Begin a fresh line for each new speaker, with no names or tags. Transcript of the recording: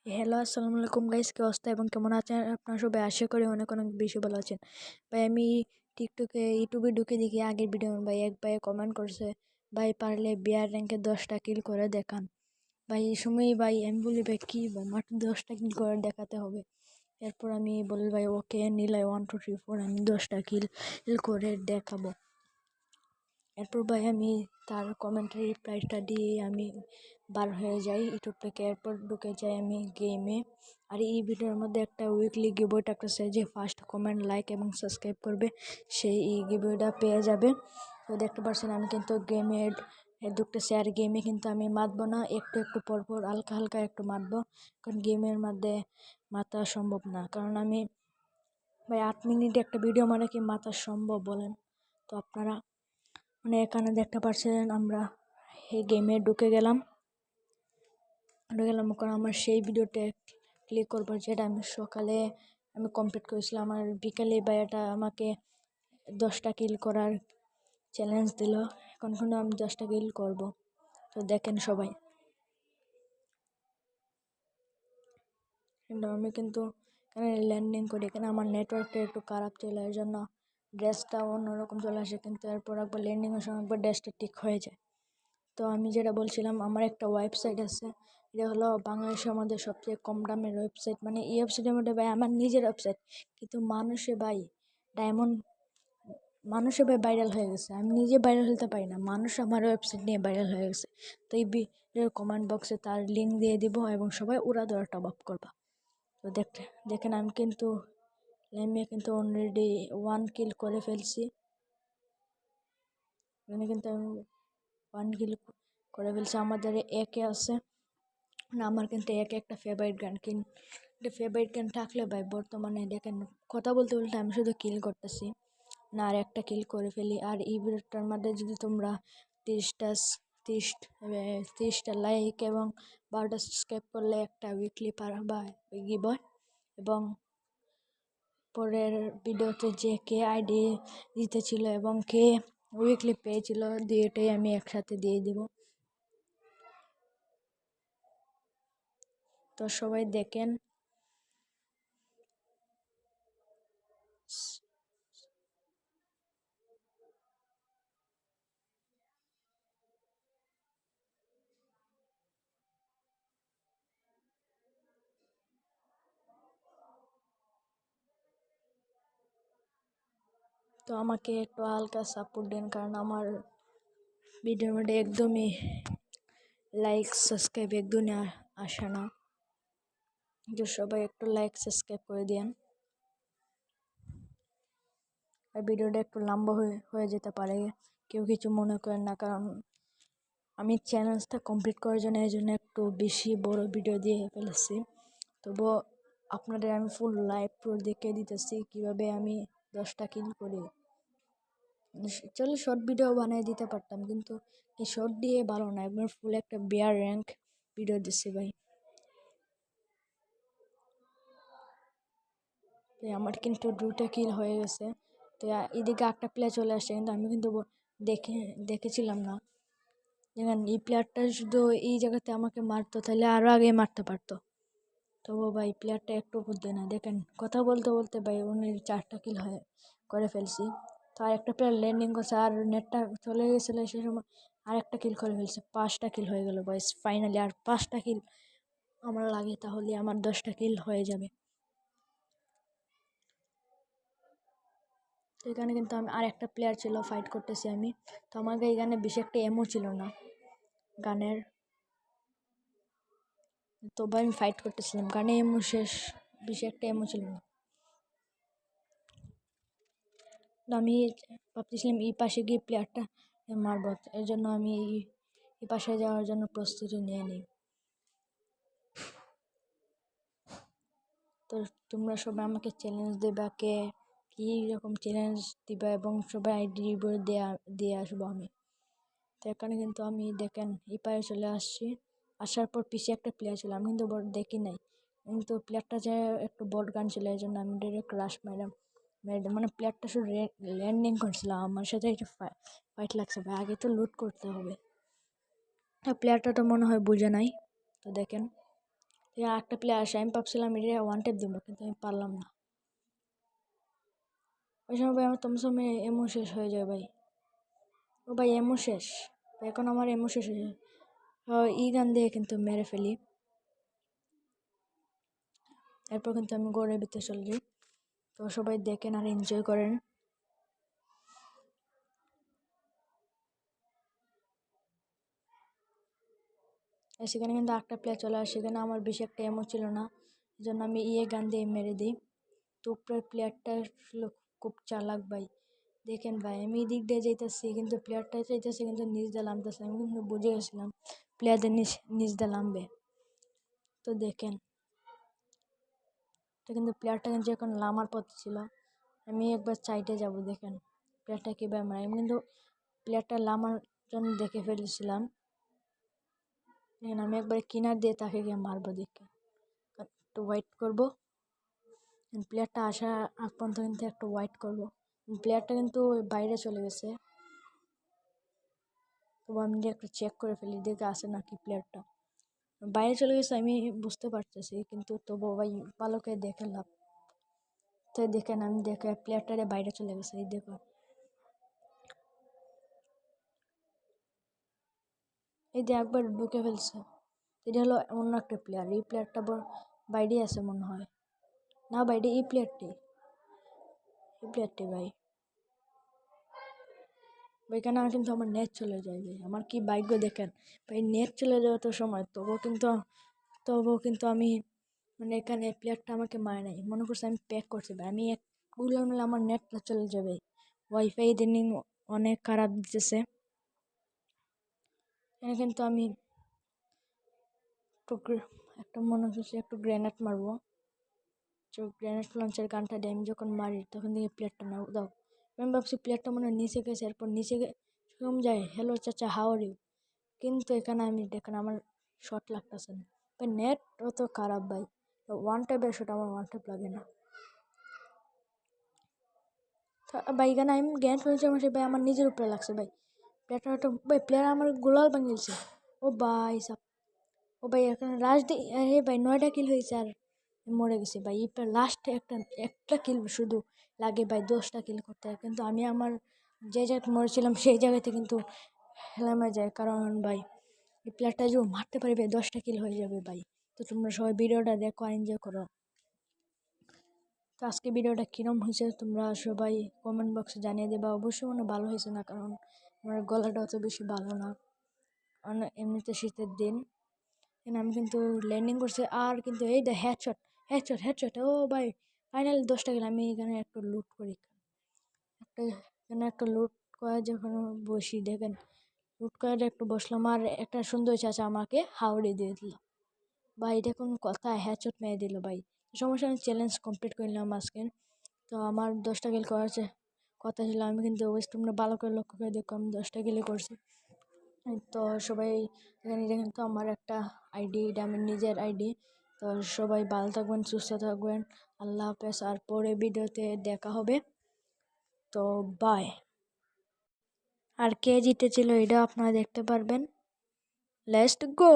Hello, আসসালামু আলাইকুম guys, কি অবস্থা এবং কেমন আছেন আপনারা সবাই? আশা করি অনেক অনেক বেশি ভালো আছেন। ভাই আমি টিকটকে ইউটিউবে ঢুকে দেখি আগের ভিডিও, ভাই এক ভাই কমেন্ট করছে, ভাই পারলে বিয়ার র্যাঙ্কে 10টা কিল করে দেখান। ভাই এই সময় ভাই আমি বলি ভাই কি ভাই মাত্র 10টা কিল করে দেখাতে হবে। এরপর আমি বলি ভাই ওকে নিলাই 1 2 3 4 আমি 10টা কিল করে দেখাবো। এরপর ভাই আমি তার কমেন্টের রিপ্লাইটা দিয়ে আমি বার হয়ে যাই ইউটিউব থেকে। এরপর ঢুকে যাই আমি গেমে। আর এই ভিডিওর মধ্যে একটা উইকলি গিভওয়ে থাকতেছে, যে ফার্স্ট কমেন্ট, লাইক এবং সাবস্ক্রাইব করবে সেই এই গিভওয়েটা পেয়ে যাবে। তো দেখতে পাচ্ছেন আমি কিন্তু গেমে ঢুকতেছি, আর গেমে কিন্তু আমি মাতবো না, একটু একটু পরপর হালকা হালকা একটু মাতবো, কারণ গেমের মধ্যে মাতা সম্ভব না। কারণ আমি ভাই 8 মিনিটে একটা ভিডিও মানে কি মাতা সম্ভব বলেন? তো আপনারা মানে এখানে দেখতে পাচ্ছেন আমরা এই গেমে ঢুকে গেলাম কারণ আমার সেই ভিডিওতে ক্লিক করবো যেটা আমি সকালে কমপ্লিট করেছিলাম। আর বিকালে ভাইয়াটা আমাকে 10টা কিল করার চ্যালেঞ্জ দিল। এখন কিন্তু আমি 10টা কিল করব। তো দেখেন সবাই, কিন্তু আমি কিন্তু এখানে ল্যান্ডিং করি। এখানে আমার নেটওয়ার্কটা একটু খারাপ ছিল, এর জন্য ড্রেসটা অন্যরকম চলে আসে, কিন্তু এরপর একবার ল্যান্ডিংয়ের সময় একবার ড্রেসটা ঠিক হয়ে যায়। তো আমি যেটা বলছিলাম, আমার একটা ওয়েবসাইট আছে, এটা হলো বাংলাদেশের মধ্যে সবচেয়ে কম দামের ওয়েবসাইট। মানে এই ওয়েবসাইটের মধ্যে ভাই আমার নিজের ওয়েবসাইট, কিন্তু ডায়মন্ড মানুষে ভাই ভাইরাল হয়ে গেছে। আমি নিজে ভাইরাল হতে পারি না, মানুষ আমার ওয়েবসাইট নিয়ে ভাইরাল হয়ে গেছে। তো এই ভিডিওর কমেন্ট বক্সে তার লিঙ্ক দিয়ে দিব এবং সবাই ওরা ধরে টপ আপ করবা। তো দেখেন আমি কিন্তু অলরেডি 1 কিল করে ফেলছি। এখানে কিন্তু আমি 1 কিল করে ফেলছি। আমাদের একে আছে না, আমার কিন্তু একটা ফেভারিট গান, কিন্তু ফেভারিট গান থাকলে ভাই বর্তমানে দেখেন কথা বলতে বলতে আমি শুধু কিল করতেছি না, আর একটা কিল করে ফেলি। আর এই ভিডিওটার মধ্যে যদি তোমরা 30টা 30টা লাইক এবং 12টা সাবস্ক্রাইব করলে একটা উইকলি বা গিভওয়ে, এবং পরের ভিডিওতে যে কে আইডি দিতেছিল এবং কে উইকলি পেয়েছিল, দুইটাই আমি একসাথে দিয়ে দিব। তো সবাই দেখেন। তো আমাকে একটু হালকা সাপোর্ট দেন, কারণ আমার ভিডিওর মধ্যে একদমই লাইক সাবস্ক্রাইব একদমই আসে না। তো সবাই একটু লাইক সাবস্ক্রাইব করে দিন। আর ভিডিওটা একটু লম্বা হয়ে যেতে পারে, কেউ কিছু মনে করেন না, কারণ আমি চ্যালেঞ্জটা কমপ্লিট করার জন্য এই জন্য একটু বেশি বড় ভিডিও দিয়ে ফেলেছি। তবুও আপনাদের আমি ফুল লাইভ ট্যুর দেখে দিতেছি কীভাবে আমি 10টা কিল করি। চলো শর্ট ভিডিও বানিয়ে দিতে পারতাম, কিন্তু এই শর্ট দিয়ে ভালো না, একবার ফুল একটা বিয়ার র্যাঙ্ক ভিডিও দিচ্ছি ভাই। তো আমার কিন্তু 2টা কিল হয়ে গেছে। তো এদিকে একটা প্লেয়ার চলে আসছে, কিন্তু আমি কিন্তু দেখেছিলাম না। দেখেন এই প্লেয়ারটা শুধু এই জায়গাতে আমাকে মারতো, তাহলে আরও আগে মারতে পারতো। তবু ভাই প্লেয়ারটা একটু বুদ্ধি না। দেখেন কথা বলতে বলতে ভাই উনি 4টা কিল করে ফেলছি। তো আর একটা প্লেয়ার ল্যান্ডিং করছে, আর নেটটা চলে গেছিলো সে সময় আর একটা কিল করে ফেলছে। 5টা কিল হয়ে গেল বয়স। ফাইনালি আর 5টা কিল আমার লাগে, তাহলে আমার 10টা কিল হয়ে যাবে। তো এখানে কিন্তু আমি আর একটা প্লেয়ার ছিল, ফাইট করতেছি আমি। তো আমাকে এখানে বেশি একটা এমও ছিল না গানের, তবু আমি ফাইট করতেছিলাম, গানে এমও শেষ, বেশি একটা এমও ছিল না। আমি ভাবতেছিলাম এই পাশে গিয়ে প্লেয়ারটা মারব, এর জন্য আমি এই পাশে যাওয়ার জন্য প্রস্তুতি নিয়ে নিই। তো তোমরা সবাই আমাকে চ্যালেঞ্জ দেবা, কে কী রকম চ্যালেঞ্জ দিবা, এবং সবাই আইডি রিভিউ দিয়ে আসবো আমি। তো এখানে কিন্তু আমি দেখেন এই পায়ে চলে আসার পর পিছিয়ে একটা প্লেয়ার ছিল, আমি কিন্তু দেখি নাই, কিন্তু প্লেয়ারটা যে একটু বট গান ছিল, এই জন্য আমি ডিরেক্ট রাশ ম্যাডাম মানে প্লেয়ারটা শুধু ল্যান্ডিং করছিল, আমার সাথে একটা ফাইট লাগছে ভাই, আগে তো লুট করতে হবে। প্লেয়ারটা তো মনে হয় বুঝে নাই। তো দেখেন একটা প্লেয়ার আসে, আমি ভাবছিলাম এটা ওয়ান ট্যাপ দেবো, কিন্তু আমি পারলাম না। ওই সময় ভাই আমার থমসমে এমো শেষ হয়ে যায় ভাই। ও ভাই এমো শেষ, এখন আমার এমো শেষ হয়ে যায়। ই গান দিয়ে কিন্তু মেরে ফেলি। এরপর কিন্তু আমি ঘরের ভিতরে চলে যাই। তো সবাই দেখেন আর এনজয় করেন। সেখানে কিন্তু একটা প্লেয়ার চলে আসে, সেখানে আমার বেশি একটা এমো ছিল না, এই জন্য আমি গান দিয়ে মেরে দিই। তো উপরের প্লেয়ারটা খুব চালাক ভাই। দেখেন ভাই, আমি দিক দিয়ে যেতেছি, কিন্তু প্লেয়ারটা চাইতেছে কিন্তু নিচ দিয়ে নামতেছে। আমি কিন্তু বুঝে গেছিলাম প্লেয়ারদের নিচ দিয়ে নামবে। তো দেখেন, তো কিন্তু প্লেয়ারটা কিন্তু এখন নামার পথ ছিল। আমি একবার সাইডে যাব, দেখেন প্লেয়ারটা কীভাবে মারে। আমি কিন্তু প্লেয়ারটা নামার জন্য দেখে ফেলেছিলাম। দেখেন আমি একবার কিনার দিয়ে তাকে গিয়ে মারবো, দেখে একটু ওয়েট করবো। প্লেয়ারটা আসা আগ পর্যন্ত কিন্তু একটু ওয়েট করবো। প্লেয়ারটা কিন্তু বাইরে চলে গেছে। তবু আমি একটু চেক করে ফেলি, দেখে আসে নাকি প্লেয়ারটা। বাইরে চলে গেছে আমি বুঝতে পারতেছি, কিন্তু তবু ভাই ভালো করে দেখে লাভ। তো দেখেন আমি দেখে প্লেয়ারটারে বাইরে চলে গেছে, এই দেখো। এই যে একবার ঢুকে ফেলছে, এটা হলো অন্য একটা প্লেয়ার। এই প্লেয়ারটা বাইরে আছে মনে হয়, না বাইরে এই প্লেয়ারটি ভাই। ওইখানে কিন্তু আমার নেট চলে যায় ভাই, আমার কি ভাগ্য দেখেন ভাই, নেট চলে যাওয়ার তো সময়, তবুও কিন্তু আমি মানে এখানে প্লেয়ারটা আমাকে মারে নাই। মনে করছে আমি প্যাক করছি ভাই, আমি এক গুলো মিলে আমার নেটটা চলে যাবে। ওয়াইফাই ইদানিং অনেক খারাপ দিতেছে। এখানে কিন্তু আমি একটা মনে করছি একটু গ্রেনেড মারবো। গ্রেনেড লঞ্চের গানটা দিয়ে আমি যখন মারি, তখন দেখি প্লেয়ারটা না দাও। আমি ভাবছি প্লেয়ারটা মনে হয় নিচে গেছে, এরপর নিচে সেরকম যায়, হ্যালো চাচা হাউ আর ইউ। কিন্তু এখানে আমি দেখেন আমার শট লাগতেছে না ভাই, নেট অত খারাপ ভাই। ওয়ান টাইপের শট আমার ওয়ান টাইপ লাগে না ভাই। এখানে আমি গ্যান ফেলছি ভাই, আমার নিজের উপরে লাগছে ভাই। প্লেয়ারটা ভাই, প্লেয়ার আমার গোলাল ভাঙিয়েছে। ও ভাই সাব, ও ভাই এখানে লাস্ট দিয়ে ভাই 9টা কিল হয়েছে আর মরে গেছে ভাই। এবার লাস্টে একটা কিল শুধু লাগে ভাই 10টা কিল করতে, কিন্তু আমি আমার যে জায়গায় মরেছিলাম সেই জায়গাতে কিন্তু হেলামে যায়। কারণ ভাই এই প্লেয়ারটা যদি মারতে পারি ভাই 10টা কিল হয়ে যাবে ভাই। তো তোমরা সবাই ভিডিওটা দেখো, এনজয় করো। তো আজকে ভিডিওটা কীরকম হয়েছে তোমরা সবাই কমেন্ট বক্সে জানিয়ে দেবা। অবশ্যই মনে ভালো হয়েছে না, কারণ আমার গলাটা অত বেশি ভালো না, এমনিতে শীতের দিন। আমি কিন্তু ল্যান্ডিং করছি, আর কিন্তু এই দা হেডশট ও ভাই, ফাইনালি 10টা কিল। আমি এখানে একটু লুট করি, এখানে একটা লুট করে যখন বসি, দেখেন লুট করে একটু বসলাম, আর একটা সুন্দর চাচা আমাকে হাওড়ে দিয়ে দিল ভাই। এটা কোনো কথা, হেডশট মেরে দিল ভাই। সমস্যা, আমি চ্যালেঞ্জ কমপ্লিট করে নিলাম আজকে। তো আমার 10টা কিল করার কথা ছিল, আমি কিন্তু অবশ্যই তোমরা ভালো করে লক্ষ্য করে দেখো আমি 10টা কিলে করছি। তো সবাই এখানে দেখেন, তো আমার একটা আইডি, এটা আমার নিজের আইডি। তো সবাই ভালো থাকবেন, সুস্থ থাকবেন, আল্লাহ হাফেজ। আর পরে ভিডিওতে দেখা হবে, তো বাই। আর কে জিতেছিল এটা আপনারা দেখতে পারবেন। Let's go.